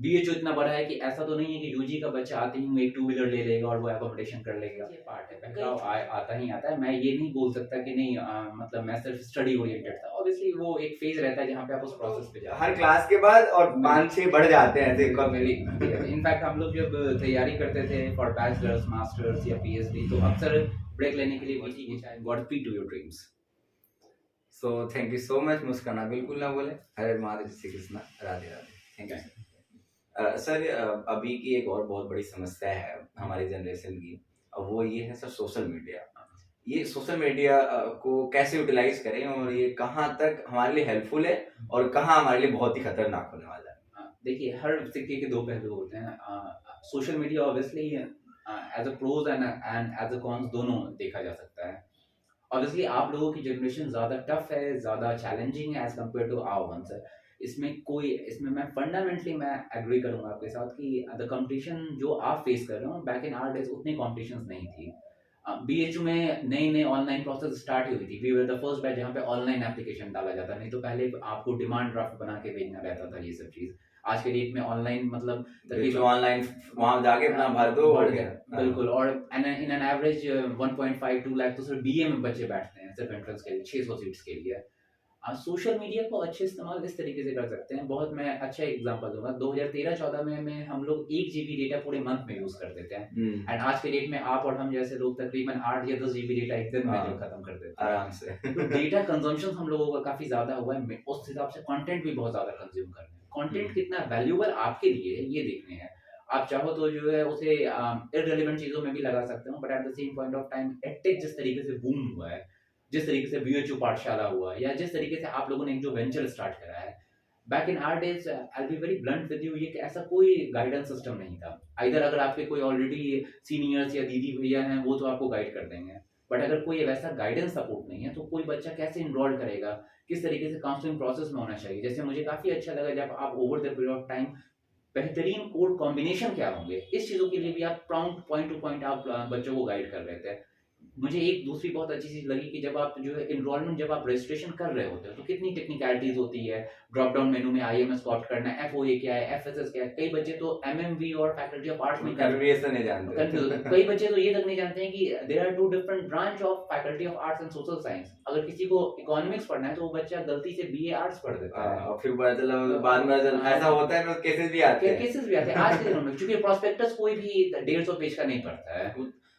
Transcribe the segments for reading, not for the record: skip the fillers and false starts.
BHU इतना बड़ा है कि ऐसा तो नहीं है कि यूजी का बच्चा आते ही एक टू व्हीलर ले लेगा और वो अकोमोडेशन कर लेगा। ये पार्ट है, पहला आता ही आता है। मैं ये नहीं बोल सकता कि नहीं मतलब मैं सिर्फ स्टडी ओरिएंटेड था। ऑब्वियसली वो एक फेज रहता है जहाँ पे आप उस प्रोसेस पे जाते हैं हर क्लास के बाद, और 5-6 बढ़ जाते हैं ऐसे कब। इनफैक्ट हम लोग जब तैयारी करते थे फॉर बैचलर्स मास्टर्स या पीएचडी तो अक्सर ब्रेक लेने के लिए वीटी के शायद god speed to your dreams. So thank you so much. Muskana बिल्कुल ना बोले। Hare Mahadev, Shri Krishna, Radhe Radhe. Thank you sir. अभी की एक और बहुत बड़ी समस्या है हमारी जनरेशन की, वो ये है सर सोशल मीडिया। ये सोशल मीडिया को कैसे यूटिलाइज करें और ये कहाँ तक हमारे लिए हेल्पफुल है और कहाँ हमारे लिए बहुत ही खतरनाक होने वाला है? देखिए, हर सिक्के के दो पहलू होते हैं। Social media obviously as a pros and as a cons दोनों देखा जा सकता है। ऑब्वियसली आप लोगों की जनरेशन ज़्यादा टफ है, ज़्यादा चैलेंजिंग है as compare to our ones. इसमें मैं फंडामेंटली मैं एग्री करूंगा आपके साथ कि द कंपटीशन जो आप फेस कर रहे हो बैक इन आवर डेज उतनी कॉम्पिटिशन नहीं थी। बीएचयू में नई नई ऑनलाइन प्रोसेस स्टार्ट हुई थी। We were the first batch जहाँ पे ऑनलाइन एप्लीकेशन डाला जाता, नहीं तो पहले आपको डिमांड ड्राफ्ट बना के भेजना रहता था। ये सब चीज़ आज के डेट में ऑनलाइन मतलब ऑनलाइन वहां जाके अपना भर दो बढ़ गया। बिल्कुल। और इन एन एवरेज 1.5-2 लाख तो सिर्फ बीए में बच्चे बैठते हैं सिर्फ एंट्रेंस के लिए 600 सीट्स के लिए। सोशल मीडिया को अच्छे इस्तेमाल इस तरीके से कर सकते हैं। बहुत मैं अच्छा एग्जांपल दूंगा। 2013-14 में हम लोग 1 जीबी डेटा पूरे मंथ में यूज करते थे एंड आज के डेट में आप और हम जैसे लोग तकरीबन 8 या 10 जीबी डेटा एक दिन में जो खत्म कर देते हैं आराम से। तो डेटा कंजम्पशन हम लोगों का काफी ज्यादा हुआ है। उस हिसाब से कंटेंट भी बहुत ज्यादा कंज्यूम कर रहे हैं। कंटेंट कितना वैल्यूएबल आपके लिए है ये देखने हैं। आप चाहो तो जो है उसे इररिलेवेंट चीजों में भी लगा सकते हो, but at the same point of time edtech जिस तरीके से बूम हुआ है, जिस तरीके से बीएचयू पाठशाला हुआ, या जिस तरीके से आप लोगों ने एक जो वेंचर स्टार्ट करा है back in our days, I be very blunt with you, ये ऐसा कोई गाइडेंस सिस्टम नहीं था। इधर अगर आपके कोई ऑलरेडी सीनियर्स या दीदी भैया हैं वो तो आपको गाइड कर देंगे, बट अगर कोई वैसा गाइडेंस सपोर्ट नहीं है तो कोई बच्चा कैसे इनरोल करेगा, किस तरीके से काउंसलिंग प्रोसेस में होना चाहिए। जैसे मुझे काफी अच्छा लगा जब आप over the period of time बेहतरीन कोड कॉम्बिनेशन क्या होंगे इस चीजों के लिए भी आप पॉइंट टू पॉइंट आप बच्चों को गाइड कर रहे थे। मुझे एक दूसरी बहुत अच्छी चीज लगी कि जब आप जो है इनरोलमेंट जब आप रजिस्ट्रेशन कर रहे होते हो तो कितनी टेक्निकलिटीज होती है। ड्रॉप डाउन मेनू में आईएमएस को ऑप्ट करना है, एफओए क्या है, एफएसएस क्या है। कई बच्चे तो एमएमवी और फैकल्टी ऑफ आर्ट्स में नहीं जानते, कंफ्यूज। कई बच्चे तो ये तक नहीं जानते हैं कि there are two different branch of faculty of arts and social science. अगर किसी को इकोनॉमिक्स पढ़ना है तो वो बच्चा गलती से बीए आर्ट्स पढ़ देता है और फिर पता चला बाद में ऐसा होता है तो केसेस भी आते हैं। केसेस भी आते हैं आज के दिनों में, क्योंकि प्रोस्पेक्टस कोई भी 150 पेज का नहीं पढ़ता है।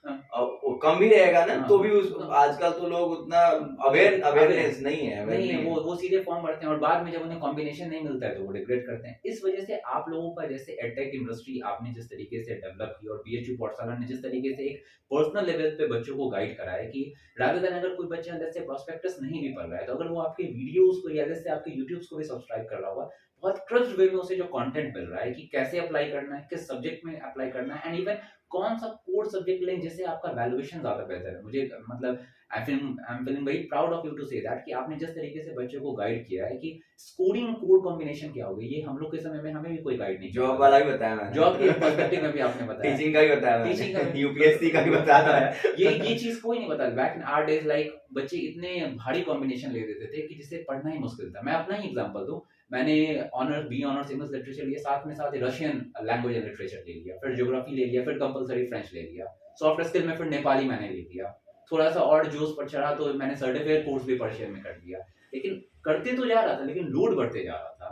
वो कम भी रहेगा ना तो भी आजकल तो लोग उतना अवेयरनेस नहीं है वो सीधे फॉर्म भरते हैं और बाद में जब उन्हें कॉम्बिनेशन नहीं मिलता है तो वो रिग्रेट करते हैं। इस वजह से आप लोगों का जैसे एडटेक इंडस्ट्री आपने जिस तरीके से डेवलप की और बीएचयू पाठशाला ने जिस तरीके से एक पर्सनल लेवल पे बच्चों को गाइड करा है कि रादर देन अगर कोई बच्चा अंदर से प्रोस्पेक्टस नहीं भी पढ़ रहा है तो अगर वो आपके वीडियोस को या जैसे आपके यूट्यूब को भी सब्सक्राइब कर रहा होगा, बहुत ट्रस्ट वे में उसे जो कंटेंट मिल रहा है कि कैसे अप्लाई करना है, किस सब्जेक्ट में अप्लाई करना है, एंड इवन कौन सा कोर सब्जेक्ट लें जिससे आपका वैल्यूएशन ज्यादा बेहतर है। मुझे मतलब I am feeling very proud of you to say that कि आपने जिस तरीके से बच्चों को गाइड किया है कि स्कोरिंग कोड कॉम्बिनेशन क्या होगी। ये हम लोग के समय में हमें भी कोई गाइड नहीं, जॉब वाला भी बताया मैंने, जॉब के पर्सपेक्टिव में भी आपने बताया, टीचिंग का भी बताया, टीचिंग का यूपीएससी का भी बताया है। ये चीज कोई नहीं बताया। Back in our days like बच्चे इतने भारी कॉम्बिनेशन ले देते थे कि जिसे पढ़ना ही मुश्किल था। मैं अपना ही एग्जांपल दूं, मैंने honours B honours English literature लिया, साथ में साथ रशियन लैंग्वेज एंड लिटरेचर ले लिया, फिर ज्योग्राफी ले लिया, फिर कंपलसरी फ्रेंच ले लिया, सॉफ्ट स्किल में फिर नेपाली मैंने ले लिया। थोड़ा सा और जोश पर चढ़ा तो मैंने सर्टिफिकेट कोर्स भी पर्शियन में कर लिया। लेकिन करते तो जा रहा था लेकिन लोड बढ़ते जा रहा था।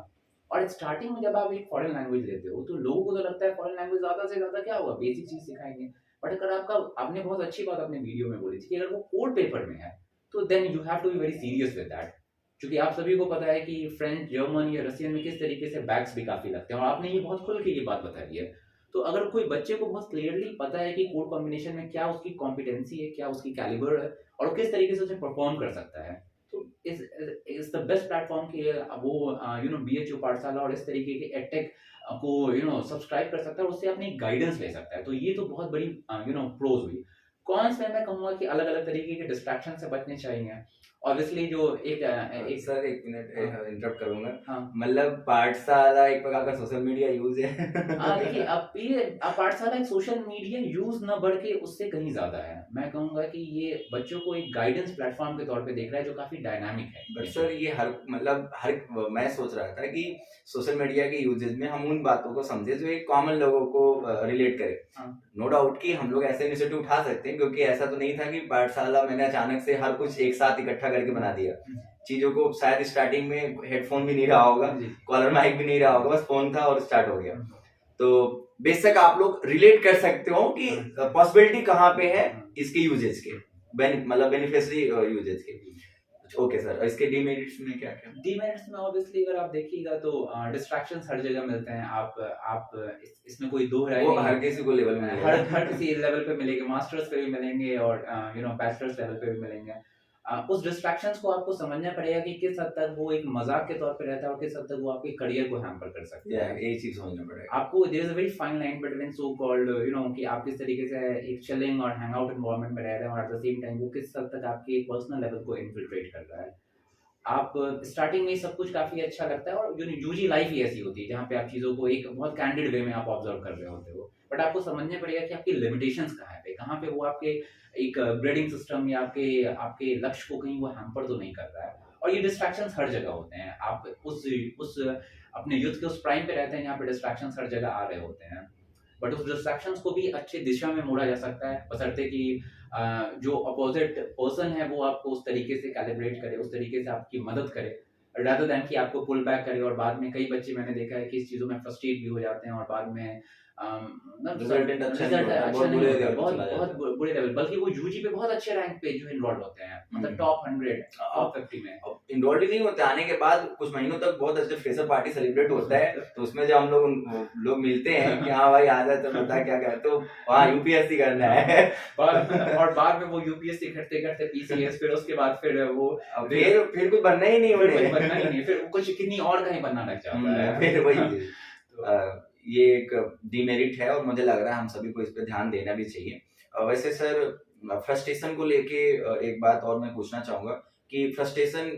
और स्टार्टिंग में जब आप एक फॉरेन लैंग्वेज लेते हो तो लोगों को तो लगता है फॉरेन लैंग्वेज ज्यादा से ज्यादा क्या होगा, बेसिक चीज सिखाएंगे। बट अगर आपने बहुत अच्छी बात अपने वीडियो में बोली थी कि अगर वो कोड पेपर में है तो then you have to be very serious with that. क्योंकि आप सभी को पता है कि फ्रेंच, जर्मन या रशियन में किस तरीके से बैक्स भी काफी लगते हैं और आपने ये बहुत खुल के ये बात बताई है। तो अगर कोई बच्चे को बहुत क्लियरली पता है कि कोड कॉम्बिनेशन में क्या उसकी कॉम्पिटेंसी है, क्या उसकी कैलिबर है और किस तरीके से उसे परफॉर्म कर सकता है, तो इज द बेस्ट प्लेटफॉर्म कि वो बीएचयू पाठशाला और इस तरीके के एडटेक को सब्सक्राइब कर सकता है और उससे अपनी गाइडेंस ले सकता है। तो ये तो बहुत बड़ी प्रोज हुई। कॉन्स में मैं कहूंगा कि अलग अलग तरीके के डिस्ट्रैक्शन से बचने चाहिए। ऑब्वियसली जो एक एक सर एक मिनट हाँ इंटरप्ट करूंगा। हाँ मतलब पाठशाला एक प्रकार का सोशल मीडिया यूज है। देखिए अब पाठशाला एक सोशल मीडिया यूज न बढ़ के उससे कहीं ज्यादा है। मैं कहूंगा कि ये बच्चों को एक गाइडेंस प्लेटफॉर्म के तौर पे देख रहा है जो काफी डायनामिक है। बट सर ये हर मतलब हर मैं सोच रहा था कि सोशल मीडिया के यूजेज में हम उन बातों को समझे जो एक कॉमन लोगों को रिलेट करे। हाँ नो डाउट कि हम लोग ऐसे इनिशिएटिव उठा सकते हैं, क्योंकि ऐसा तो नहीं था कि पाठशाला मैंने अचानक से हर कुछ एक साथ इकट्ठा करके बना दिया। चीजों को शायद स्टार्टिंग में हेडफोन भी नहीं रहा होगा, कॉलर माइक भी नहीं रहा होगा, बस फोन था और स्टार्ट हो गया। तो बेशक आप लोग रिलेट कर सकते हो कि पॉसिबिलिटी कहाँ पे है इसके यूजेज के, मतलब बेनिफिशियरी यूजेज के। ओके सर, इसके डीमेरिट्स में क्या क्या? डीमेरिट्स में ऑब्वियसली अगर आप देखिएगा तो डिस्ट्रैक्शंस हर जगह मिलते हैं। आप इसमें कोई दो राय वो नहीं हर है। किसी को लेवल में हर किसी लेवल पे मिलेंगे, मास्टर्स पे भी मिलेंगे और बैचलर्स लेवल पे भी मिलेंगे। उस डिस्ट्रैक्शंस को आपको समझना पड़ेगा कि किस हद तक वो एक मजाक के तौर पे रहता है और किस हद तक वो आपके करियर को हैम्पर कर सकता है। यही चीज समझना पड़ेगा आपको there is a very fine line between so called कि आप किस तरीके से एक चिलिंग और हैंग आउट एनवायरनमेंट में रह रहे हैं और एट द सेम टाइम वो किस हद तक आपके पर्सनल लेवल को इन्फिल्ट्रेट कर रहा है। आप स्टार्टिंग में सब कुछ काफी अच्छा लगता है और यूजी लाइफ ही ऐसी होती है जहाँ पे आप चीजों को एक बहुत कैंडिड वे में आप ऑब्जर्व कर रहे होते हो। बट आपको समझने पड़ेगा कि आपकी लिमिटेशंस कहाँ पे वो आपके एक ग्रेडिंग सिस्टम या आपके आपके लक्ष्य को कहीं वो हैम्पर तो नहीं कर रहा है। और ये डिस्ट्रैक्शंस हर जगह होते हैं। आप उस अपने यूथ के उस प्राइम पे रहते हैं जहाँ पे डिस्ट्रैक्शंस हर जगह आ रहे होते हैं। बट उस डिस्ट्रैक्शंस को भी अच्छी दिशा में मोड़ा जा सकता है, बशर्ते कि जो अपोजिट पर्सन है वो आपको उस तरीके से कैलिब्रेट करे, उस तरीके से आपकी मदद करे, रादर देन कि आपको पुल बैक करे। और बाद में कई बच्चे मैंने देखा है कि इस चीज़ों में फ्रस्ट्रेट भी हो जाते हैं और बाद में रिजल्ट अच्छा नहीं होता, अच्छा बहुत नहीं बुरे होता, लेवल पे बहुत चला जाता बहुत है। बुरे लेवल, बल्कि वो यूजी पे बहुत अच्छे रैंक पे जो इन्वॉल्व होते हैं, मतलब टॉप 100 टॉप 50 में। इन्वॉल्व नहीं होते, आने के बाद कुछ महीनों तक बहुत अच्छे फ्रेशर पार्टी सेलिब्रेट होता है, तो उसमें जब हम लोग मिलते हैं कि हाँ भाई आ जाए तो बता क्या क्या, तो वहाँ यूपीएससी करना है। और बाद में वो यूपीएससी करते करते पीसीएस, फिर उसके बाद फिर वो फिर कुछ बनना ही नहीं, फिर बनना ही नहीं, फिर कुछ कितनी और कहीं बनना लग जाता है। फिर वही ये एक डीमेरिट है और मुझे लग रहा है हम सभी को इस पे ध्यान देना भी चाहिए। वैसे सर फ्रस्ट्रेशन को लेके एक बात और मैं पूछना चाहूंगा कि फ्रस्ट्रेशन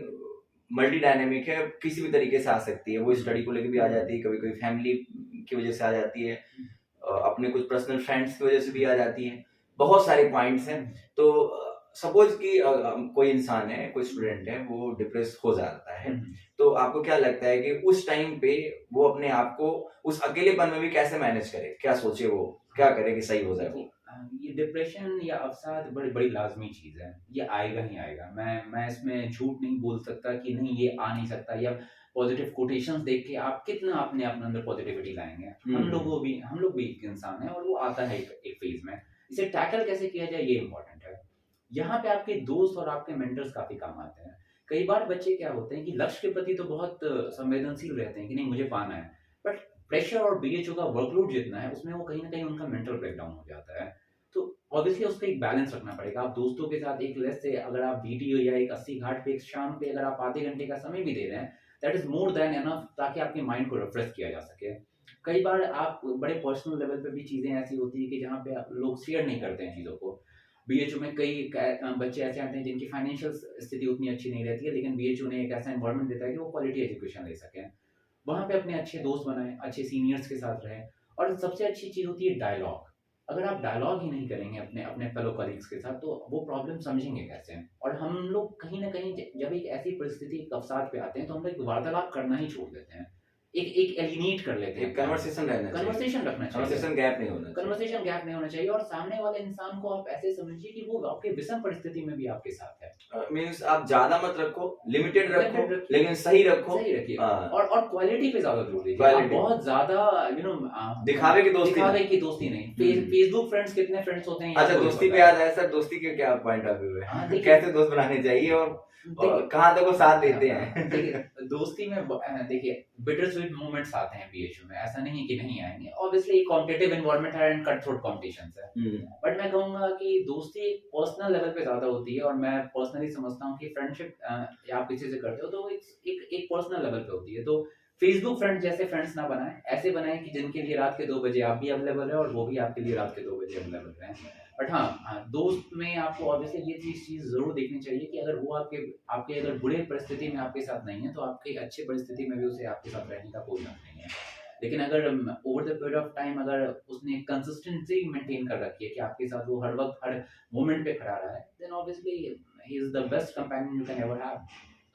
मल्टी डायनेमिक है, किसी भी तरीके से आ सकती है। वो स्टडी को लेके भी आ जाती है, कभी कभी फैमिली की वजह से आ जाती है, अपने कुछ पर्सनल फ्रेंड्स की वजह से भी आ जाती है, बहुत सारे पॉइंट्स हैं। तो सपोज कि कोई इंसान है, कोई स्टूडेंट है, वो डिप्रेस हो जाता है, तो आपको क्या लगता है कि उस टाइम पे वो अपने आप को उस अकेलेपन में भी कैसे मैनेज करे, क्या सोचे, वो क्या करे कि सही हो जाए वो? ये डिप्रेशन या अवसाद बड़ी बड़ी लाजमी चीज है, ये आएगा ही आएगा। मैं इसमें झूठ नहीं बोल सकता कि नहीं ये आ नहीं सकता, या पॉजिटिव कोटेशंस देख के आप कितना अपने अंदर पॉजिटिविटी लाएंगे। हम लोग भी एक इंसान है और वो आता है एक फेज में। इसे टैकल कैसे किया जाए ये इंपॉर्टेंट है। यहाँ पे आपके दोस्त और आपके मेंटर्स काफी काम आते हैं। कई बार बच्चे क्या होते हैं कि लक्ष्य के प्रति तो बहुत संवेदनशील रहते हैं कि नहीं मुझे पाना है, बट प्रेशर और बीएचओ का वर्कलोड जितना है उसमें वो कहीं ना कहीं उनका मेंटल ब्रेकडाउन हो जाता है। तो ऑब्वियसली उसका एक बैलेंस रखना पड़ेगा। आप दोस्तों के साथ एक लेस से अगर आप वीडियो या एक 80 घाट पे एक शाम पे अगर आप आधे घंटे का समय भी दे रहे हैं, that is more than enough, ताकि आपके माइंड को रिफ्रेश किया जा सके। कई बार आप बड़े पर्सनल लेवल पे भी चीजें ऐसी होती है कि जहाँ पे लोग शेयर नहीं करते हैं चीजों को। बीएचयू में कई बच्चे ऐसे आते हैं जिनकी फाइनेंशियल स्थिति उतनी अच्छी नहीं रहती है, लेकिन बीएचयू ने एक ऐसा एनवायरनमेंट देता है कि वो क्वालिटी एजुकेशन ले सकें। वहाँ पे अपने अच्छे दोस्त बनाएं, अच्छे सीनियर्स के साथ रहें। और सबसे अच्छी चीज़ होती है डायलॉग। अगर आप डायलॉग ही नहीं करेंगे अपने अपने फेलो कलीग्स के साथ, तो वो प्रॉब्लम समझेंगे कैसे। और हम लोग कहीं ना कहीं जब एक ऐसी परिस्थिति एक अवसाद पे आते हैं तो हम लोग वार्तालाप करना ही छोड़ देते हैं, एक एलिनेट कर लेते हैं। कन्वर्सेशन रखना चाहिए, कन्वर्सेशन रखना चाहिए, कन्वर्सेशन गैप नहीं होना चाहिए, कन्वर्सेशन गैप नहीं होना चाहिए। और सामने वाले इंसान को आप ऐसे समझिए कि वो आपके विषम परिस्थिति में भी आपके साथ है। मींस आप ज्यादा मत रखो, लिमिटेड रखो, लेकिन सही रखो, सही रखिए। और क्वालिटी पे ज्यादा जोर दीजिए। क्वालिटी, बहुत ज्यादा दिखावे की दोस्ती नहीं। फेसबुक फ्रेंड्स कितने फ्रेंड्स होते हैं। अच्छा, दोस्ती पे याद आया सर, दोस्ती के क्या पॉइंट ऑफ व्यू है, कैसे दोस्त बनाने चाहिए और कहाँ तक वो साथ देते हैं? देखिए दोस्ती में देखिए बिटर स्वीट मोमेंट्स आते हैं बीएचयू में, ऐसा नहीं कि नहीं आएंगे। ऑब्वियसली एक कॉम्पिटिटिव एनवायरनमेंट है एंड कट थ्रोट कॉम्पिटिशंस है, बट मैं कहूंगा कि दोस्ती एक पर्सनल लेवल पे ज्यादा होती है। और मैं पर्सनली समझता हूँ कि फ्रेंडशिप आप किसी से करते हो तो एक पर्सनल लेवल पे होती है। तो फेसबुक फ्रेंड्स जैसे फ्रेंड्स ना बनाएं, ऐसे बनाएं कि जिनके लिए रात के 2 बजे आप भी अवेलेबल है और वो भी आपके लिए रात के 2 बजे अवेलेबल है। बट हाँ, दोस्त में आपको ऑब्वियसली ये चीज़ ज़रूर देखनी चाहिए कि अगर वो आपके आपके अगर बुरे परिस्थिति में आपके साथ नहीं है, तो आपकी अच्छी परिस्थिति में भी उसे आपके साथ रहने का कोई हक नहीं है। लेकिन अगर over the period of time अगर उसने कंसिस्टेंसी मेंटेन कर रखी है कि आपके साथ वो हर वक़्त, हर मोमेंट पे खड़ा रहा है, then obviously he is the best companion you can ever have.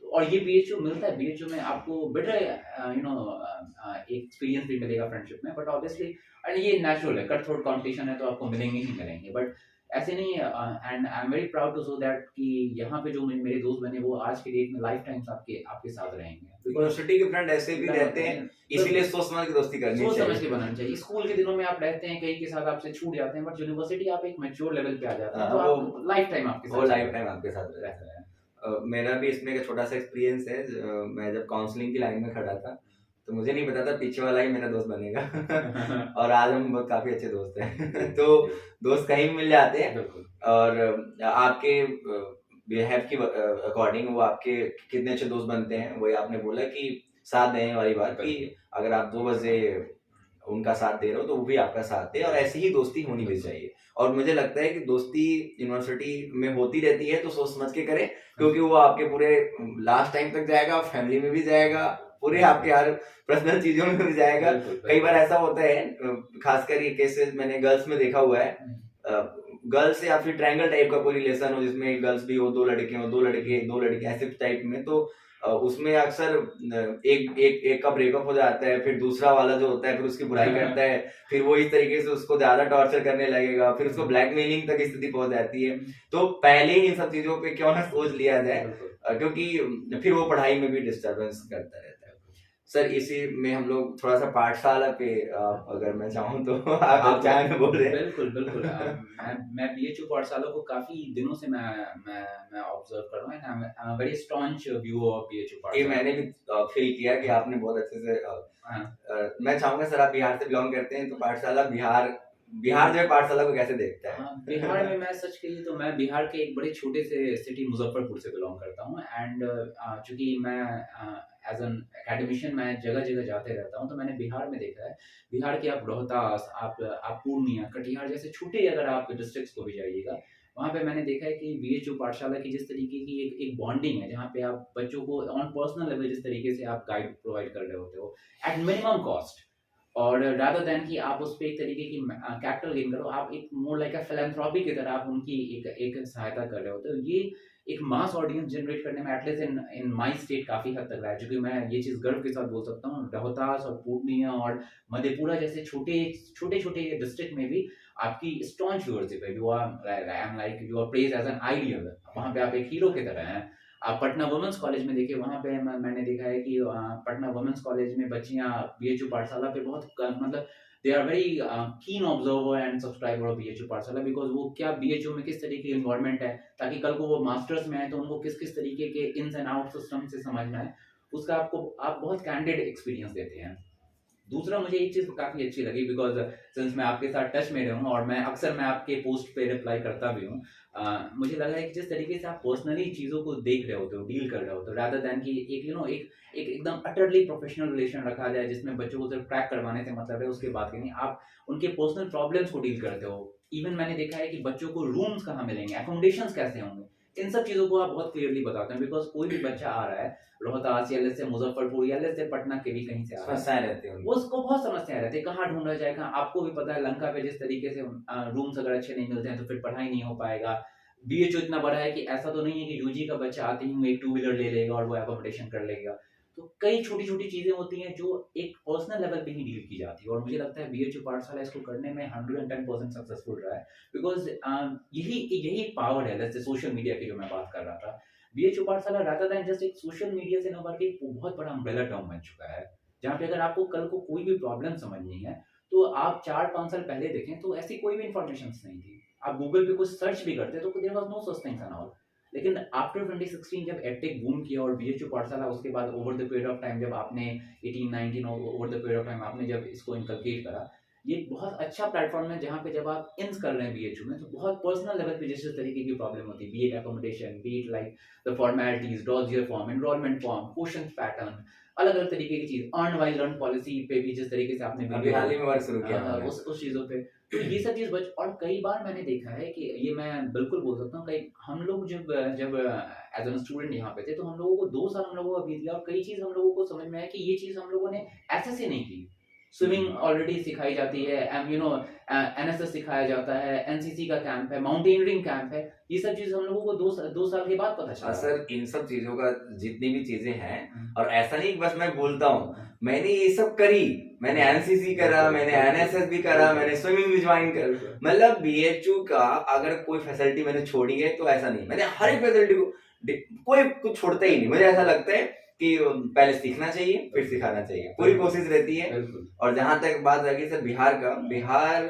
और ये बीएचयू मिलता है, बीएचयू में आपको बेटर एक एक्सपीरियंस भी मिलेगा फ्रेंडशिप में, बट ऑब्वियसली एंड ये नेचुरल है, कट थ्रोट कॉम्पिटिशन है तो आपको मिलेंगे ही मिलेंगे, बट ऐसे नहीं है। And I am very proud to so that कि यहाँ पे जो मेरे दोस्त बने वो आज के डेट में लाइफ टाइम आपके आपके साथ रहेंगे, यूनिवर्सिटी के फ्रेंड ऐसे भी रहते हैं, इसीलिए सोच समझ के दोस्ती करनी सोच समझ चाहिए। के बनाना चाहिए। स्कूल के दिनों में आप रहते हैं, कई के साथ आपसे छूट जाते हैं, बट यूनिवर्सिटी आप एक मैच्योर लेवल पे आ जाते हैं, तो आप लाइफ टाइम आपके वो साथ लाइफ टाइम आपके साथ रहता है। मेरा भी इसमें एक छोटा सा एक्सपीरियंस है। मैं जब काउंसलिंग की लाइन में खड़ा था, तो मुझे नहीं पता था पीछे वाला ही मेरा दोस्त बनेगा। और आज हम काफी अच्छे दोस्त हैं। तो दोस्त कहीं भी मिल जाते हैं, और आपके बिहेव की अकॉर्डिंग वो आपके कितने अच्छे दोस्त बनते हैं। वही आपने बोला कि साथ देने वाली बात, कि अगर आप 2 बजे उनका साथ दे रहे हो तो वो भी आपका साथ दे, और ऐसी ही दोस्ती होनी भी चाहिए। और मुझे लगता है कि दोस्ती यूनिवर्सिटी में होती रहती है तो सोच समझ के करें, क्योंकि वो आपके पूरे लास्ट टाइम तक जाएगा, फैमिली में भी जाएगा, पूरे आपके हर पर्सनल चीजों में भी जाएगा। कई बार ऐसा होता है, खासकर ये केसेस मैंने गर्ल्स में देखा हुआ है, गर्ल्स या फिर ट्रायंगल टाइप का कोई रिलेशन हो, जिसमें गर्ल्स भी हो, 2 लड़के हो, 2 लड़के 2 लड़के ऐसे टाइप में, तो उसमें अक्सर एक का ब्रेकअप हो जाता है, फिर दूसरा वाला जो होता है फिर उसकी बुराई करता है, फिर वो इस तरीके से उसको ज्यादा टॉर्चर करने लगेगा, फिर उसको ब्लैकमेलिंग तक स्थिति पहुंच जाती है। तो पहले ही इन सब चीजों पे क्यों ना सोच लिया जाए, क्योंकि फिर वो पढ़ाई में भी डिस्टर्बेंस करता रहता है। सर, इसी में हम लोग थोड़ा सा पाठशाला पे, अगर मैं चाहूँ तो आप चाहें तो बोल रहे हैं। बिल्कुल बिल्कुल। मैं बीएचयू पाठशाला को काफी दिनों से मैं ऑब्जर्व कर रहा हूँ, and I am very staunch view of BHU पाठशाला। मैंने भी फील किया कि आपने बहुत अच्छे से मैं चाहूंगा सर, आप बिहार से बिलोंग करते हैं, तो पाठशाला बिहार जो है पाठशाला को कैसे देखता है? बिहार में मैं सच कहिए तो मैं बिहार के एक बड़े छोटे से सिटी मुजफ्फरपुर से बिलोंग करता हूँ, एंड चूंकि मैं एज एन एकेडमिशियन मैं जगह जगह जाते रहता हूँ, तो मैंने बिहार में देखा है, बिहार के आप रोहतास, आप पूर्णिया, कटिहार जैसे छोटे अगर आप डिस्ट्रिक्ट्स को भी जाइएगा, वहाँ पे मैंने देखा है कि बीएचयू पाठशाला की जिस तरीके की एक बॉन्डिंग है, जहाँ पे आप बच्चों को ऑन पर्सनल लेवल जिस तरीके से आप गाइड प्रोवाइड कर रहे होते हो एट मिनिमम कॉस्ट, और रादर देन कि आप उस पे एक तरीके की कैपिटल गेन करो, आप एक मोर लाइक अ फिलैंथ्रोपी की तरह आप उनकी एक सहायता कर रहे होते हो। ये एक मास ऑडियंस जनरेट करने में एटलीस्ट इन माय स्टेट काफी हद तक रहा है, क्योंकि मैं ये चीज गर्व के साथ बोल सकता हूँ, रोहतास और पूर्णिया और मधेपुरा जैसे छोटे छोटे छोटे डिस्ट्रिक्ट में भी आपकी स्टॉन्च व्यूअरशिप है। You are like you are place as an ideal, वहाँ पे आप एक हीरो की तरह हैं। आप पटना वुमेन्स कॉलेज में देखिए, वहाँ पे मैंने देखा है कि पटना वुमेन्स कॉलेज में बच्चियाँ बीएचयू पाठशाला पे बहुत मतलब they are very keen observer and subscriber of BHU Pathshala, because वो क्या बीएचयू में किस तरीके की इन्वायरमेंट है, ताकि कल को वो मास्टर्स में आए तो उनको किस किस तरीके के इन्स एंड आउट सिस्टम से समझना है, उसका आप बहुत कैंडिड एक्सपीरियंस देते हैं। दूसरा मुझे एक चीज काफी अच्छी लगी, बिकॉज सिंस मैं आपके साथ टच में रहूँ और मैं अक्सर आपके पोस्ट पे रिप्लाई करता भी हूँ, मुझे लगा है कि जिस तरीके से आप पर्सनली चीज़ों को देख रहे होते हो, डील कर रहे होते हो, रादर देन कि एक एकदम अटरली प्रोफेशनल रिलेशन रखा जाए जिसमें बच्चों को सिर्फ ट्रैक करवाने से मतलब है, उसके बाद के नहीं, आप उनके पर्सनल प्रॉब्लम्स को डील करते हो। इवन मैंने देखा है कि बच्चों को रूम्स कहाँ मिलेंगे, एकोमोडेशंस कैसे होंगे, इन सब चीज़ों को आप बहुत क्लियरली बताते हैं, बिकॉज कोई भी बच्चा आ रहा है रोहतास या से मुजफ्फरपुर या से पटना के भी कहीं से आ रहा है, उसको बहुत समस्याएं रहती है, कहाँ ढूंढा जाए, कहाँ। आपको भी पता है लंका पे जिस तरीके से रूम्स अगर अच्छे नहीं मिलते हैं तो फिर पढ़ाई नहीं हो पाएगा। बीएचयू इतना बड़ा है कि ऐसा तो नहीं है कि यूजी का बच्चा आते ही एक 2 व्हीलर ले लेगा और वो एकोमोडेशन कर लेगा, तो कई छोटी छोटी चीजें होती हैं जो एक पर्सनल लेवल पे ही डील की जाती है, और मुझे लगता है बीएचयू पाठशाला इसको करने में 110% सक्सेसफुल रहा है, बिकॉज यही यही एक पावर है। जैसे सोशल मीडिया की जो मैं बात कर रहा था, बीएचयू पाठशाला रादर देन जस्ट एक सोशल मीडिया से नंबर एक बहुत बड़ा अम्ब्रेला टर्म बन चुका है, जहाँ पे अगर आपको कल को कोई भी प्रॉब्लम समझनी है तो आप 4-5 साल पहले देखें तो ऐसी कोई भी इंफॉर्मेशन नहीं थी, आप गूगल पे कुछ सर्च भी करते तो there was no such things and all. लेकिन आफ्टर 2016 जब एडटेक बूम किया और बीएचयू पाठशाला उसके बाद over the period of time जब आपने 18-19 over the period of time आपने जब इसको इनकलकेट करा, ये एक बहुत अच्छा प्लेटफॉर्म है जहाँ पे जब आप इंस कर रहे हैं बीएचयू में, तो बहुत पर्सनल लेवल पे जिस जिस तरीके की प्रॉब्लम होती है, B it accommodation, B it like the formalities, dossier form, enrolment form, question pattern, अलग अलग तरीके की चीज, अर्न वाइल लर्न पॉलिसी पे भी जिस तरीके से आपने अभी हाल ही में वर्क शुरू किया मैंने। उस चीजों पे, तो ये सब चीज बच। और कई बार मैंने देखा है कि ये मैं बिल्कुल बोल सकता हूँ, कई हम लोग जब जब एज एन स्टूडेंट यहाँ पे थे, तो हम लोगों को 2 साल हम लोगों को बीत गया और कई चीज हम लोगों को समझ में आया कि ये चीज हम लोगों ने ऐसे से नहीं की। स्विमिंग ऑलरेडी सिखाई जाती है, एनएसएस सिखाया जाता है, एनसीसी का कैंप है, माउंटेनियरिंग कैंप है, ये सब चीज हम लोगों को 2 साल के बाद पता चला। सर इन सब चीजों का जितनी भी चीजें हैं, और ऐसा नहीं बस मैं बोलता हूँ, मैंने ये सब करी, मैंने एनसीसी करा, मैंने एनएसएस भी करा, मैंने स्विमिंग भी ज्वाइन कर, मतलब बीएचयू का अगर कोई फैसिलिटी मैंने छोड़ी है तो ऐसा नहीं, मैंने हर एक फैसिलिटी को कोई कुछ छोड़ता ही नहीं। मुझे ऐसा लगता है कि पहले सीखना चाहिए फिर सिखाना चाहिए, पूरी कोशिश रहती है। और जहां तक बात रही सर बिहार का, बिहार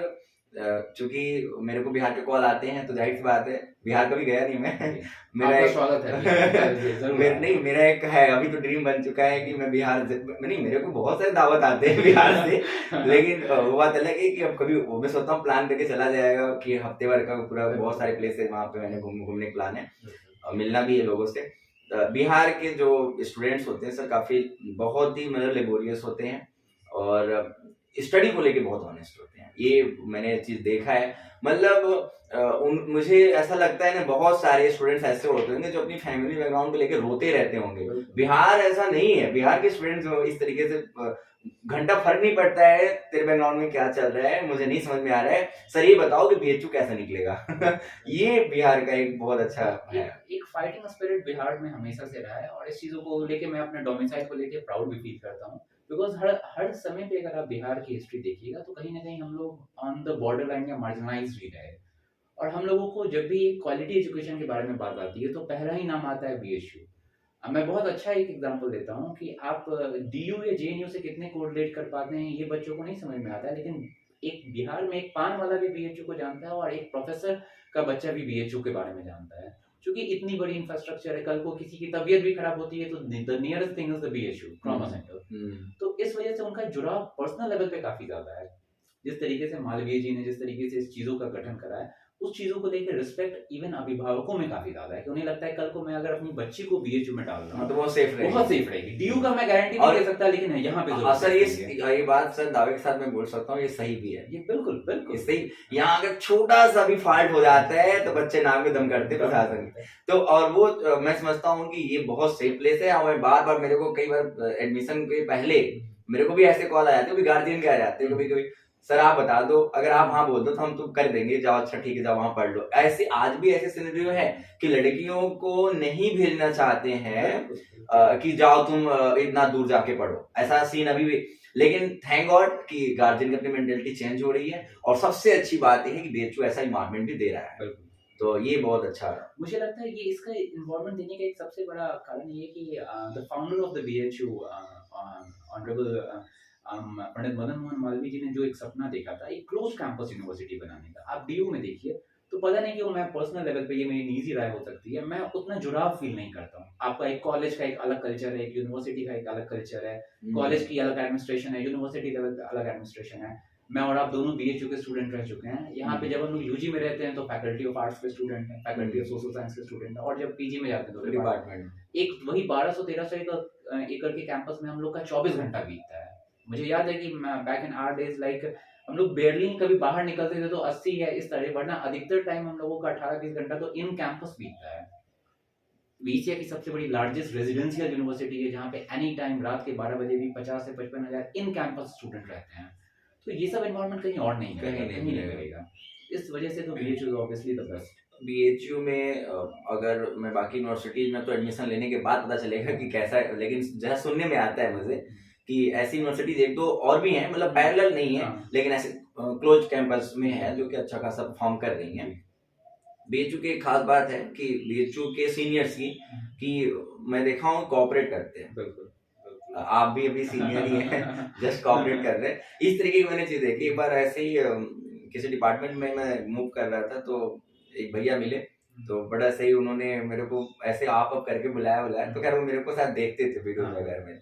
चूंकि मेरे को बिहार के कॉल आते हैं तो जाहिर सी बात है, बिहार कभी गया नहीं मैं। मेरा एक स्वागत है। नहीं, मेरा एक है अभी तो ड्रीम बन चुका है कि मैं बिहार नहीं, मेरे को बहुत सारे दावत आते हैं बिहार से, लेकिन वो बात अलग है कि अब कभी मैं सोचता हूँ प्लान करके चला जाएगा कि हफ्ते भर का पूरा बहुत सारे प्लेस है वहाँ पे मैंने घूमने का प्लान है, और मिलना भी है लोगों से। बिहार के जो स्टूडेंट्स होते हैं सर काफी बहुत ही मतलब लेबोरियस होते हैं और स्टडी को लेके बहुत ऑनेस्ट होते हैं, ये मैंने चीज देखा है। मतलब मुझे ऐसा लगता है ना, बहुत सारे स्टूडेंट्स ऐसे होते होंगे जो अपनी फैमिली बैकग्राउंड को लेके रोते रहते होंगे। बिहार ऐसा नहीं है, बिहार के स्टूडेंट्स इस तरीके से घंटा फर्क नहीं पड़ता है तेरे बैकग्राउंड में क्या चल रहा है, मुझे नहीं समझ में आ रहा है, सर ये बताओ कि बीएचयू कैसा निकलेगा। ये बिहार का एक बहुत अच्छा है। एक फाइटिंग स्पिरिट बिहार में हमेशा से रहा है, और इस चीजों को लेके मैं अपने डोमिसाइल को लेके प्राउड भी फील करता हूँ, बिकॉज हर समय पे अगर आप बिहार की हिस्ट्री देखिएगा तो कहीं ना कहीं हम लोग ऑन द बॉर्डर लाइन या मार्जिनलाइज भी रहे। और हम लोगों को जब भी क्वालिटी एजुकेशन के बारे में बात आती है तो पहला ही नाम आता है बीएचयू। मैं बहुत अच्छा एक एग्जांपल देता हूँ कि आप डीयू या जेएनयू से कितने कोरिलेट कर पाते हैं ये बच्चों को नहीं समझ में आता है, लेकिन एक बिहार में एक पान वाला भी बीएचयू को जानता है और एक प्रोफेसर का बच्चा भी बीएचयू के बारे में जानता है, क्योंकि इतनी बड़ी इंफ्रास्ट्रक्चर है। कल को किसी की तबीयत भी खराब होती है तो the nearest thing is the BHU trauma centre. तो इस वजह से उनका जुड़ाव पर्सनल लेवल पे काफी ज्यादा है। जिस तरीके से मालवीय जी ने जिस तरीके से इस चीजों का गठन करा है, उस चीजों को लेकर रिस्पेक्ट इवन अभिभावकों में काफी ज्यादा है कि उन्हें लगता है कल को मैं अगर अपनी बच्ची को बीएचयू में डाल रहा हूँ तो बहुत सेफ रहेगी। डीयू का मैं गारंटी नहीं दे सकता, लेकिन यहाँ पे सर ये बात सर दावे के साथ मैं बोल सकता हूँ, ये सही भी है, ये बिल्कुल बिल्कुल सही। यहाँ अगर छोटा सा भी फॉल्ट हो जाता है तो बच्चे नाक में दम करते प्रशासन तो, और वो मैं समझता हूँ कि ये बहुत सेफ प्लेस है। और बार बार मेरे को कई बार एडमिशन के पहले मेरे को भी ऐसे कॉल आ जाते हैं, गार्जियन के आ जाते हैं कभी कभी, सर आप बता दो, अगर आप हाँ बोल दो तो हम तो कर देंगे, जाओ अच्छा ठीक है जाओ वहां पढ़ लो। ऐसे आज भी ऐसे सिनेरियो है कि लड़कियों को नहीं भेजना चाहते हैं कि जाओ तुम इतना दूर जाके पढ़ो, ऐसा सीन अभी भी। लेकिन थैंक गॉड कि गार्जियन की अपनी मेंटेलिटी चेंज हो रही है, और सबसे अच्छी बात यह है कि बीएचयू ऐसा इन्वायरमेंट भी दे रहा है, तो ये बहुत अच्छा है। मुझे लगता है कि इसका इन्वायरमेंट देने का एक सबसे बड़ा कारण ये है कि the founder of the BHU honourable Pandit Madan Mohan Malviya ji ने जो एक सपना देखा था एक क्लोज कैंपस यूनिवर्सिटी बनाने का, आप डीयू में देखिए तो पता नहीं क्यों मैं पर्सनल लेवल पे, ये मेरी निजी राय हो सकती है, मैं उतना जुड़ाव फील नहीं करता हूँ। आपका एक कॉलेज का एक अलग कल्चर है, एक यूनिवर्सिटी का एक अलग कल्चर है, कॉलेज की अलग एडमिनिस्ट्रेशन है, यूनिवर्सिटी लेवल पे अलग एडमिनिस्ट्रेशन है। मैं और आप दोनों बीएचयू के स्टूडेंट रह चुके हैं। यहाँ पे जब हम लोग यूजी में रहते हैं तो फैकल्टी ऑफ आर्ट्स के स्टूडेंट हैं, फैकल्टी ऑफ सोशल साइंस के स्टूडेंट हैं, और जब पीजी में जाते हैं तो डिपार्टमेंट एक वही 1200-1300 एकड़ के कैंपस में हम लोग का 24 घंटा बीतता है। मुझे याद है कि back in our days like हम लोग बेरली कभी बाहर निकलते थे तो 80 है इस तरह, वरना अधिकतर टाइम हम लोगों का 18-20 घंटा तो इन कैंपस बीतता है। बीसीए की सबसे बड़ी लार्जेस्ट रेजिडेंशियल यूनिवर्सिटी है जहाँ पे एनी टाइम रात के 12 बजे भी 50 से 55 हजार इन कैंपस स्टूडेंट रहते हैं। तो ये सब एनवायरनमेंट कहीं और नहीं मिलेगा। इस वजह से तो BHU is obviously the best. BHU में अगर मैं बाकी यूनिवर्सिटीज में तो एडमिशन लेने के बाद पता चलेगा कि कैसा है, लेकिन जहाँ सुनने में आता है मुझे कि ऐसी यूनिवर्सिटीज एक दो और भी हैं, मतलब पैरेलल नहीं है लेकिन ऐसे क्लोज कैंपस में है जो कि अच्छा खासा परफॉर्म कर रही हैं। बीएचयू की एक खास बात है कि बीएचयू के सीनियर्स की कि मैं देखा हूँ कोऑपरेट करते हैं। बिल्कुल आप भी अभी सीनियर ही हैं, जस्ट कोऑपरेट कर रहे हैं। इस तरीके की मैंने चीज देखी। एक बार ऐसे ही किसी डिपार्टमेंट में मैं मूव कर रहा था तो एक भैया मिले, तो बड़ा सही उन्होंने मेरे को ऐसे आप करके बुलाया, तो खैर वो मेरे को साथ देखते थे वीडियो वगैरह में,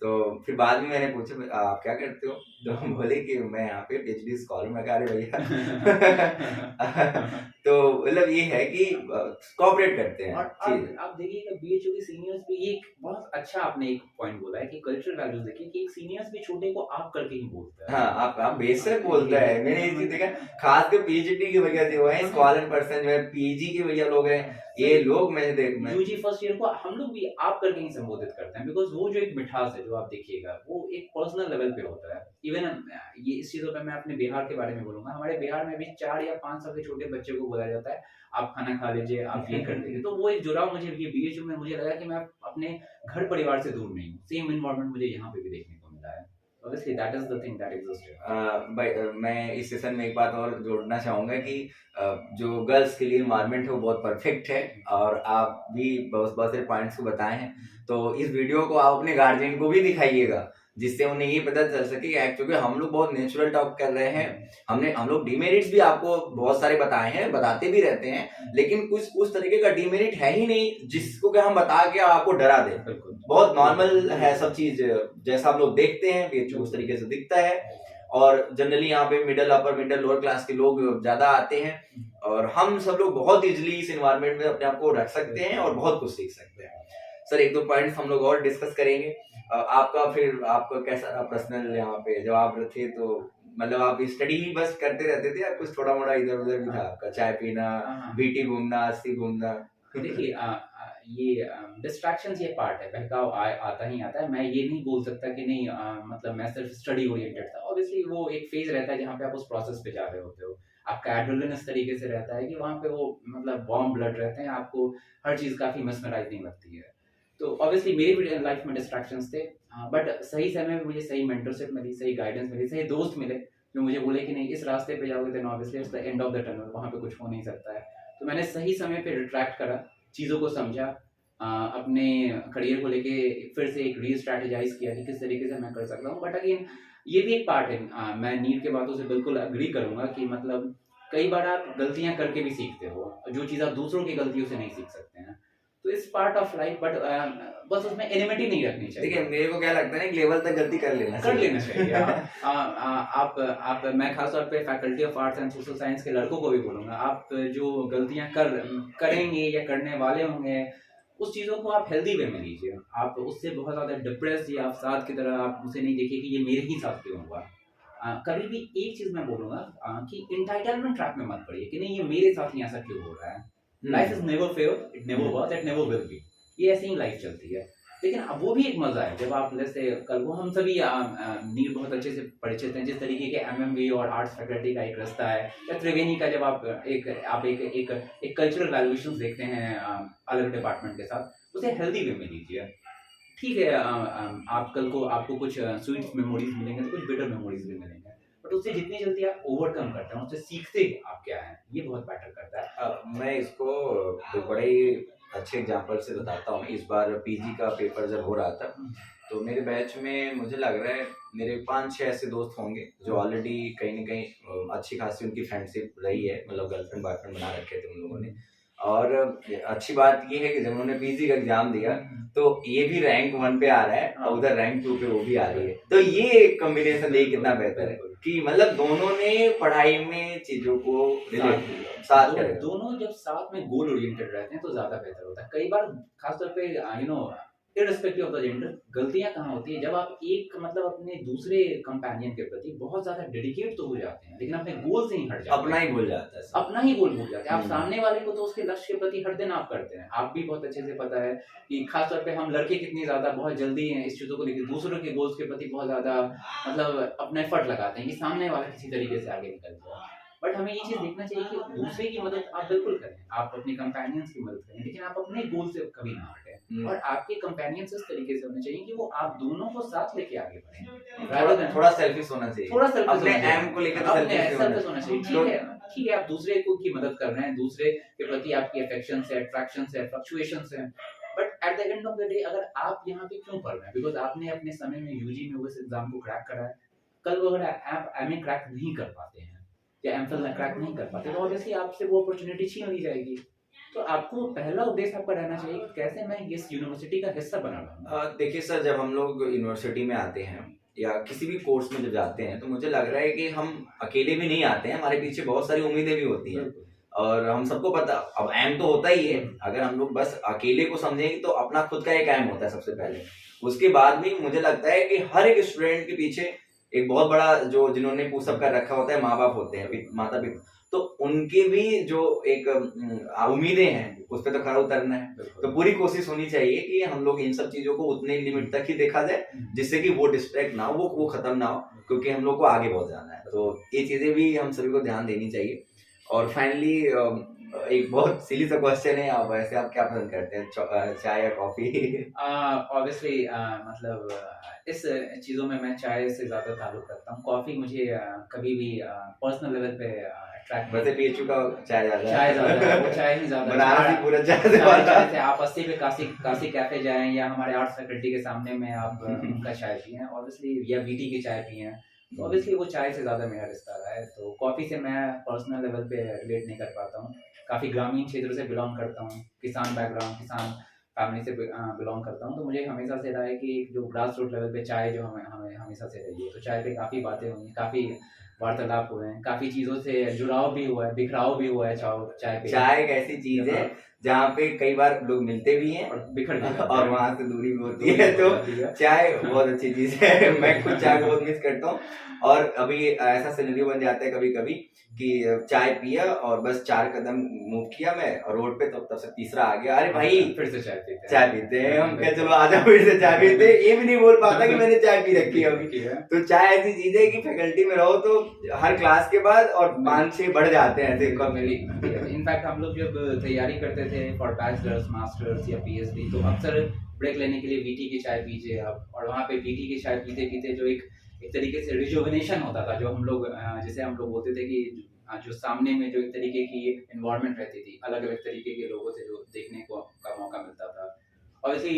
तो फिर बाद में मैंने पूछा आप क्या करते हो, तो बोले कि मैं यहाँ पे पीएचडी स्कॉलर। मैं कहा अरे भैया तो मतलब ये है कि कोऑपरेट करते हैं। और आप देखिएगा बीएचयू के सीनियर्स भी एक बहुत अच्छा आपने एक पॉइंट बोला है कि कल्चरल वैल्यूज देखिए कि एक सीनियर्स भी छोटे को आप करके ही बोलता है। हाँ, आप बेशक बोलता है। मैंने ये चीज देखा, खासकर पीएचडी की वजह से हुआ है, स्कॉलर पर्सन जो है, पीजी के भैया लोग हैं, ये लोग मैंने यूजी फर्स्ट ईयर को हम लोग भी आप करके ही संबोधित करते हैं, बिकॉज वो जो एक मिठास है जो आप देखिएगा वो एक पर्सनल लेवल पे होता है। इवन ये इस चीजों पे मैं अपने बिहार के बारे में बोलूंगा, हमारे बिहार में भी 4 या 5 साल के छोटे बच्चे को बोला जाता है आप खाना खा लीजिए, आप ये कर लीजिए। तो वो एक जुड़ाव मुझे ये बीएचयू में मुझे लगा कि मैं अपने घर परिवार से दूर नहीं हूँ, सेम इन्वायरमेंट मुझे यहाँ पे भी देखने को मिला है। Obviously that is the thing that exists here. मैं इस सेशन में एक बात और जोड़ना चाहूंगा कि जो गर्ल्स के लिए इन्वायरमेंट है वो बहुत परफेक्ट है, और आप भी बहुत बहुत सारे पॉइंट्स को बताए हैं। तो इस वीडियो को आप अपने गार्जियन को भी दिखाइएगा, जिससे उन्हें ये पता चल सके कि एक्चुअली हम लोग बहुत नेचुरल टॉक कर रहे हैं। हम लोग डिमेरिट्स भी आपको बहुत सारे बताए हैं, बताते भी रहते हैं, लेकिन कुछ उस तरीके का डिमेरिट है ही नहीं जिसको कि हम बता के आपको डरा दे। बहुत नॉर्मल है सब चीज, जैसा हम लोग देखते हैं पीएचयू उस तरीके से दिखता है। और जनरली यहाँ पे middle upper middle lower class के लोग ज्यादा आते हैं, और हम सब लोग बहुत इजिली इस एनवायरनमेंट में अपने आप को रख सकते हैं और बहुत कुछ सीख सकते हैं। सर एक दो पॉइंट्स हम लोग और डिस्कस करेंगे। आपका कैसा पर्सनल यहाँ पे जब आप थे, तो मतलब आप स्टडी ही बस करते रहते थे या कुछ थोड़ा मोड़ा इधर उधर भी था आपका, चाय पीना, बीटी घूमना, अस्सी घूमना? देखिए ये डिस्ट्रैक्शंस ये पार्ट है, बहकाव आता ही आता है। मैं ये नहीं बोल सकता कि नहीं मतलब मैं सिर्फ स्टडी ओरिएंटेड था। ऑब्वियसली वो एक फेज रहता है जहाँ पे आप उस प्रोसेस पे जा रहे होते हो, आपका एड्रेनलिन इस तरीके से रहता है कि वहाँ पे वो मतलब वार्म ब्लड रहते हैं, आपको हर चीज़ काफ़ी mesmerizing लगती है। तो ऑब्वियसली मेरी भी लाइफ में डिस्ट्रैक्शंस थे, बट सही समय में मुझे सही मेंटरशिप मिली, सही गाइडेंस मिली, सही दोस्त मिले जो मुझे बोले कि नहीं इस रास्ते पे जाओगे then obviously it's the end of the tunnel, वहाँ पे कुछ हो नहीं सकता है। तो मैंने सही समय पे रिट्रैक्ट करा, चीज़ों को समझा, अपने करियर को लेके फिर से एक री स्ट्रैटेजाइज किया कि किस तरीके से मैं कर सकता हूँ। बट अगेन ये भी एक पार्ट है, मैं नीड के बातों से बिल्कुल अग्री करूंगा कि मतलब कई बार आप गलतियां करके भी सीखते हो, जो चीज़ आप दूसरों की गलतियों से नहीं सीख सकते हैं। तो it's part of life, but बस उसमें एनिमिटी नहीं रखनी चाहिए। देखिए मेरे को क्या लगता है ना, एक लेवल तक गलती कर लेना चाहिए। आप मैं खासतौर पे faculty of arts and social science के लड़कों को भी बोलूंगा, आप जो गलतियां करेंगे या करने वाले होंगे उस चीज़ों को आप हेल्दी वे में लीजिए। आप उससे बहुत ज़्यादा डिप्रेस या अवसाद की तरह आप उसे नहीं देखिए कि ये मेरे ही साथ क्यों हुआ। कभी भी एक चीज़ मैं बोलूँगा कि इंटाइटलमेंट ट्रैप में मत पड़िए कि नहीं ये मेरे साथ ही ऐसा क्यों हो रहा है। Life is never fair, it never was, it never will be. ये ऐसे ही लाइफ चलती है। लेकिन अब वो भी एक मजा है जब आप जैसे कल को हम सभी नीट बहुत अच्छे से परिचित हैं, जिस तरीके के एमएमबी और आर्ट्स फैकल्टी का एक रास्ता है, या त्रिवेणी का जब आप एक कल्चरल वैल्यूएशंस देखते हैं अलग डिपार्टमेंट के साथ, उसे हेल्दी वे में लीजिए। ठीक है, आप कल को आपको कुछ स्वीट मेमोरीज मिलेंगे तो कुछ बिटर मेमोरीज भी मिलेंगे, बट उससे जितनी जल्दी आप ओवरकम करते हैं, उससे सीखते आप क्या है, ये बहुत मैटर करता है। मैं इसको बड़े ही अच्छे एग्जांपल से बताता हूँ। इस बार पीजी का पेपर जब हो रहा था, तो मेरे बैच में मुझे लग रहा है मेरे 5-6 ऐसे दोस्त होंगे जो ऑलरेडी कहीं ना कहीं अच्छी खासी उनकी फ्रेंडशिप रही है, मतलब गर्लफ्रेंड बॉयफ्रेंड बना रखे थे उन लोगों ने। और अच्छी बात ये है कि जब उन्होंने पीजी का एग्जाम दिया तो ये भी रैंक 1 पे आ रहा है और उधर रैंक 2 पे वो भी आ रही है। तो ये कॉम्बिनेशन देखिए कितना बेहतर है कि मतलब दोनों ने पढ़ाई में चीजों को साथ करें। दोनों जब साथ में गोल ओरिएंटेड रहते हैं तो ज्यादा बेहतर होता है। कई बार खासतौर पे इररिस्पेक्टिव ऑफ द जेंडर, गलतियां कहाँ होती है जब आप एक मतलब अपने दूसरे कंपेनियन के प्रति बहुत ज्यादा डेडिकेट तो हो जाते हैं लेकिन अपने गोल से ही हट जाते हैं, अपना ही भूल जाता है, अपना ही गोल भूल जाते हैं। आप सामने वाले को तो उसके लक्ष्य के प्रति हर दिन आप करते हैं। आप भी बहुत अच्छे से पता है कि खासतौर पे हम लड़के कितनी ज्यादा बहुत जल्दी इस चीजों को लेकर दूसरों के गोल्स के प्रति बहुत ज्यादा मतलब अपना एफर्ट लगाते हैं कि सामने वाला किसी तरीके से आगे निकल जाए। बट हमें ये चीज देखना चाहिए कि दूसरे की मदद आप बिल्कुल करें, आप अपने कंपेनियंस की मदद करें, लेकिन आप अपने गोल से कभी ना हटें। और आपके कंपेनियंस इस तरीके से होने चाहिए कि वो आप दोनों को साथ लेके आगे बढ़ें। थोड़ा सेल्फिश होना चाहिए, थोड़ा सेल्फिश अपने एम को लेकर सेल्फिश होना चाहिए। ठीक है, आप दूसरे को की मदद कर रहे हैं, दूसरे के प्रति आपकी अफेक्शन है, अट्रैक्शन है, फ्लक्चुएशंस है, but at the end of the day अगर आप यहाँ पे क्यों पढ़ रहे हैं, बिकॉज आपने अपने समय में यूजी में उस एग्जाम को क्रैक करा है। कल वो अगर आप एमए क्रैक नहीं कर पाते हैं या एमफिल क्रैक नहीं कर पाते तो ऑब्वियसली आपसे वो अपॉर्चुनिटी छीन ली जाएगी। तो आपको पहला उद्देश्य आपका रहना चाहिए कि कैसे मैं इस यूनिवर्सिटी का हिस्सा बना रहूँगा। देखिए सर, जब हम लोग यूनिवर्सिटी में आते हैं या किसी भी कोर्स में जब जाते हैं, तो मुझे लग रहा है कि हम अकेले भी नहीं आते हैं, हमारे पीछे बहुत सारी उम्मीदें भी होती हैं। बिल्कुल। और हम सबको पता, अब एम तो होता ही है, अगर हम लोग बस अकेले को समझेंगे तो अपना खुद का एक एम होता है सबसे पहले। उसके बाद भी मुझे लगता है कि हर एक स्टूडेंट के पीछे एक बहुत बड़ा जो जिन्होंने पुशअप कर रखा होता है, माँ बाप होते हैं, माता पिता, तो उनके भी जो एक उम्मीदें हैं उस पर तो खरा उतरना है। तो पूरी कोशिश होनी चाहिए कि हम लोग इन सब चीजों को उतने लिमिट तक ही देखा जाए जिससे कि वो डिस्ट्रैक्ट ना हो, वो खत्म ना हो, क्योंकि हम लोग को आगे बहुत जाना है। तो ये चीजें भी हम सभी को ध्यान देनी चाहिए। और फाइनली एक बहुत सिली सा क्वेश्चन है, आप वैसे आप क्या पसंद करते हैं, चाय या कॉफी? ऑब्वियसली मतलब इस चीज़ों में मैं चाय से ज़्यादा ताल्लुक़ रखता हूँ। कॉफ़ी मुझे कभी भी पर्सनल लेवल पे अट्रैक्ट वैसे पीएचयू का चाय ज़्यादा है। चाय ज़्यादा है, वो चाय ही ज़्यादा बनारसी पूरा चाय से चाय वाला। चाय से आप 80 पे काशी कैफ़े जाएँ या हमारे आर्ट्स फैकल्टी के सामने में आप उनका चाय पिएँ ऑब्वियसली, या वीटी की चाय पिएँ, तो ऑब्वियसली वो चाय से ज़्यादा मेरा रिश्ता रहा है। तो कॉफ़ी से मैं पर्सनल लेवल पे रिलेट नहीं कर पाता हूँ। काफ़ी ग्रामीण क्षेत्र से बिलॉन्ग करता हूँ, किसान बैकग्राउंड, किसान फैमिली से बिलॉन्ग करता हूँ, तो मुझे हमेशा से रहा है कि जो ग्रास रूट लेवल पे चाय जो हमें हमें हमेशा से रही है, तो चाय पे काफ़ी बातें हुई हैं, काफ़ी वार्तालाप हुए हैं, काफ़ी चीज़ों से जुड़ाव भी हुआ है, बिखराव भी हुआ है चाय पे। चाय एक ऐसी चीज है जहाँ पे कई बार लोग मिलते भी हैं और बिखर भी जाते हैं। और वहां से दूरी भी होती है, तो चाय बहुत अच्छी चीज है। मैं खुद चाय को बहुत मिस करता हूँ। और अभी ऐसा सिनेरियो बन जाता है कभी कभी कि चाय पिया और बस 4 कदम मूव किया मैं और रोड पे, तो तब से तीसरा आ गया, अरे भाई फिर से चाय पीते हैं, हम क्या चलो आ जाओ फिर से चाय पीते हैं। ये भी नहीं बोल पाता कि मैंने चाय पी रखी है अभी। तो चाय ऐसी चीज है कि फैकल्टी में रहो तो हर क्लास के बाद और 5-6 बढ़ जाते हैं ऐसे कब। इनफैक्ट हम लोग जब तैयारी करते थे फॉर बैचलर्स, मास्टर्स या पीएचडी, तो अक्सर ब्रेक लेने के लिए वीटी की चाय पीजिए आप, और वहाँ पे वीटी की चाय पीते पीते जो एक तरीके से रिजुविनेशन होता था, जो हम लोग जिसे हम लोग बोलते थे कि जो सामने में जो एक तरीके की एनवायरनमेंट रहती थी, अलग अलग तरीके के लोगों से जो देखने को का मौका मिलता था, और ऐसे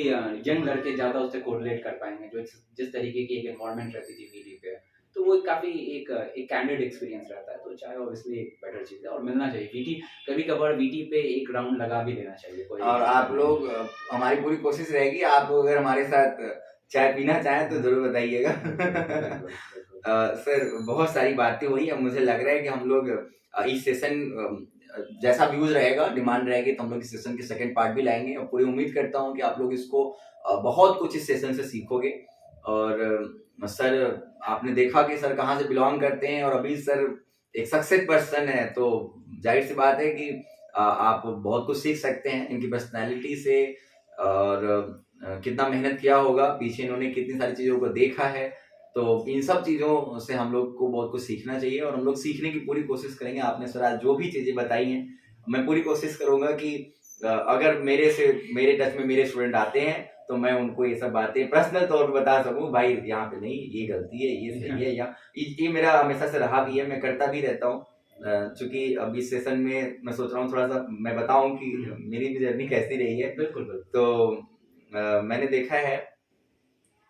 यंग लड़के ज़्यादा उससे कोरिलेट कर पाएंगे, जो जिस तरीके की एक एनवायरनमेंट रहती थी वीटी पे, तो वो काफ़ी एक कैंडिड एक्सपीरियंस रहता है। तो चाय ऑब्वियसली एक बेटर चीज़ है और मिलना चाहिए। वीटी कभी कभार वीटी पे एक राउंड लगा भी लेना चाहिए कोई। और आप लोग, हमारी पूरी कोशिश रहेगी, आप लोग अगर हमारे साथ चाय पीना चाहें तो जरूर बताइएगा। सर बहुत सारी बातें हुई, अब मुझे लग रहा है कि हम लोग इस सेशन जैसा व्यूज रहेगा, डिमांड रहेगी, तो हम लोग इस सेशन के सेकंड पार्ट भी लाएंगे और पूरी उम्मीद करता हूँ कि आप लोग इसको बहुत कुछ इस सेशन से सीखोगे। और सर आपने देखा कि सर कहाँ से बिलोंग करते हैं और अभी सर एक सक्सेस पर्सन है, तो जाहिर सी बात है कि आप बहुत कुछ सीख सकते हैं इनकी पर्सनैलिटी से। और कितना मेहनत किया होगा पीछे, इन्होंने कितनी सारी चीज़ों को देखा है, तो इन सब चीज़ों से हम लोग को बहुत कुछ सीखना चाहिए और हम लोग सीखने की पूरी कोशिश करेंगे। आपने सर आज जो भी चीज़ें बताई हैं, मैं पूरी कोशिश करूंगा कि अगर मेरे टच में मेरे स्टूडेंट आते हैं तो मैं उनको ये सब बातें पर्सनल तौर पे बता सकूं, भाई यहाँ पे नहीं, ये गलती है, ये सही है, या ये मेरा हमेशा से रहा भी है, मैं करता भी रहता हूँ। चूंकि अब इस सेशन में मैं सोच रहा हूँ थोड़ा सा मैं बताऊं कि मेरी भी जर्नी कैसी रही है। बिल्कुल। तो मैंने देखा है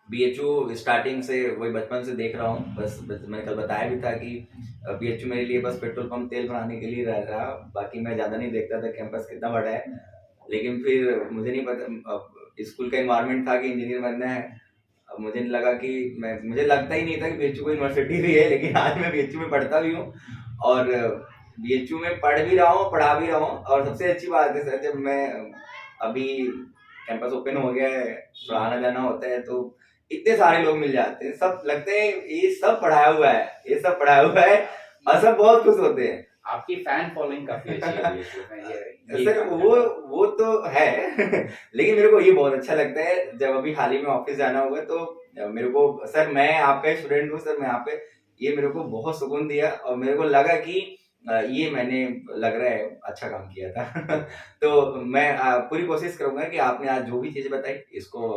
बीएचयू स्टार्टिंग से, वही बचपन से देख रहा हूँ। बस मैंने कल बताया भी था कि बीएचयू मेरे लिए बस पेट्रोल पंप तेल भराने के लिए रहा, बाकी मैं ज़्यादा नहीं देखता था कैंपस कितना बड़ा है। लेकिन फिर मुझे नहीं पता, स्कूल का इन्वायरमेंट था कि इंजीनियर बनना है। अब मुझे नहीं लगा कि मुझे लगता ही नहीं था कि बीएचयू को यूनिवर्सिटी भी है, लेकिन आज मैं बीएचयू में पढ़ता भी हूँ और बीएचयू में पढ़ भी रहा हूँ, पढ़ा भी रहा हूँ। और सबसे अच्छी बात है सर, जब मैं अभी कैंपस ओपन हो गया है, थोड़ा आना जाना होता है, तो इतने सारे लोग मिल जाते हैं, सब लगते हैं ये सब पढ़ाया हुआ है, ये सब पढ़ाया हुआ है, और सब बहुत खुश होते हैं। आपकी फैन फॉलोइंग काफी अच्छी है सर वो तो है। लेकिन मेरे को ये बहुत अच्छा लगता है, जब अभी हाल ही में ऑफिस जाना होगा तो मेरे को, सर मैं आपका स्टूडेंट हूँ सर, मैं आप पे, ये मेरे को बहुत सुकून दिया और मेरे को लगा कि ये मैंने लग रहा है अच्छा काम किया था। तो मैं पूरी कोशिश करूंगा कि आपने आज जो भी चीजें बताई इसको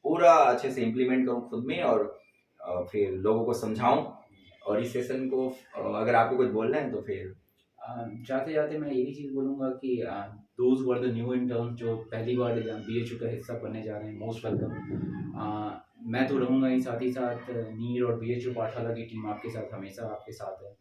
पूरा अच्छे से इम्प्लीमेंट करूँ खुद में और फिर लोगों को समझाऊं। और इस सेशन को अगर आपको कुछ बोलना है तो फिर जाते जाते मैं यही चीज़ बोलूँगा कि those who are the new intern, जो पहली बार बीएचयू का हिस्सा बनने जा रहे हैं, मोस्ट वेलकम। मैं तो रहूँगा ही, साथ नीर और बीएचयू पाठशाला की टीम आपके साथ हमेशा आपके साथ है।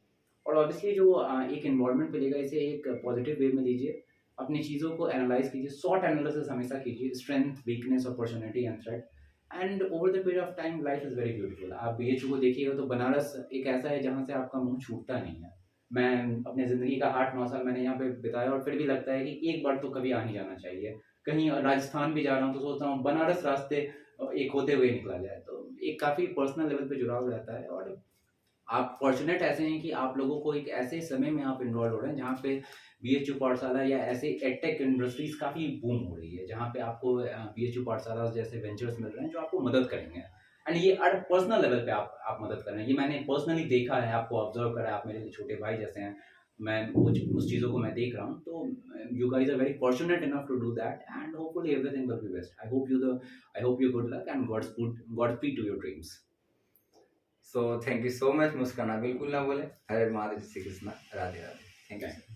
और ऑब्वियसली जो एक एनवायरनमेंट मिलेगा, इसे एक पॉजिटिव वे में लीजिए। अपनी चीज़ों को एनालाइज कीजिए, सॉट एनालिसिस हमेशा कीजिए, strength, weakness, opportunity and threat, and over the period of time life is very beautiful. आप बीएचयू को देखिएगा तो बनारस एक ऐसा है जहाँ से आपका मुंह छूटता नहीं है। मैं अपने ज़िंदगी का 8-9 साल मैंने यहाँ पे बिताया और फिर भी लगता है कि एक बार तो कभी आ ही जाना चाहिए। कहीं राजस्थान भी जा रहा हूँ तो सोचता हूँ बनारस रास्ते एक होते हुए निकला जाए, तो एक काफ़ी पर्सनल लेवल पे जुड़ाव रहता है। और आप फॉर्चुनेट ऐसे हैं कि आप लोगों को एक ऐसे समय में आप इन्वॉल्व हो रहे हैं जहाँ पे बीएचयू पाठशाला या ऐसे एडटेक इंडस्ट्रीज काफ़ी बूम हो रही है, जहाँ पे आपको बीएचयू पाठशाला जैसे वेंचर्स मिल रहे हैं जो आपको मदद करेंगे। एंड ये पर्सनल लेवल पे आप मदद कर रहे हैं, ये मैंने पर्सनली देखा है, आपको ऑब्जर्व करा है, आप मेरे छोटे भाई जैसे हैं, मैं उस चीज़ों को मैं देख रहा हूँ। तो you guys are very fortunate enough to do that and hopefully everything will be best. I hope you good luck and god speed to your dreams. So thank you so much Muskana, बिल्कुल ना बोले। Hare Mahadev, Shri Krishna, Radhe Radhe. Thank you.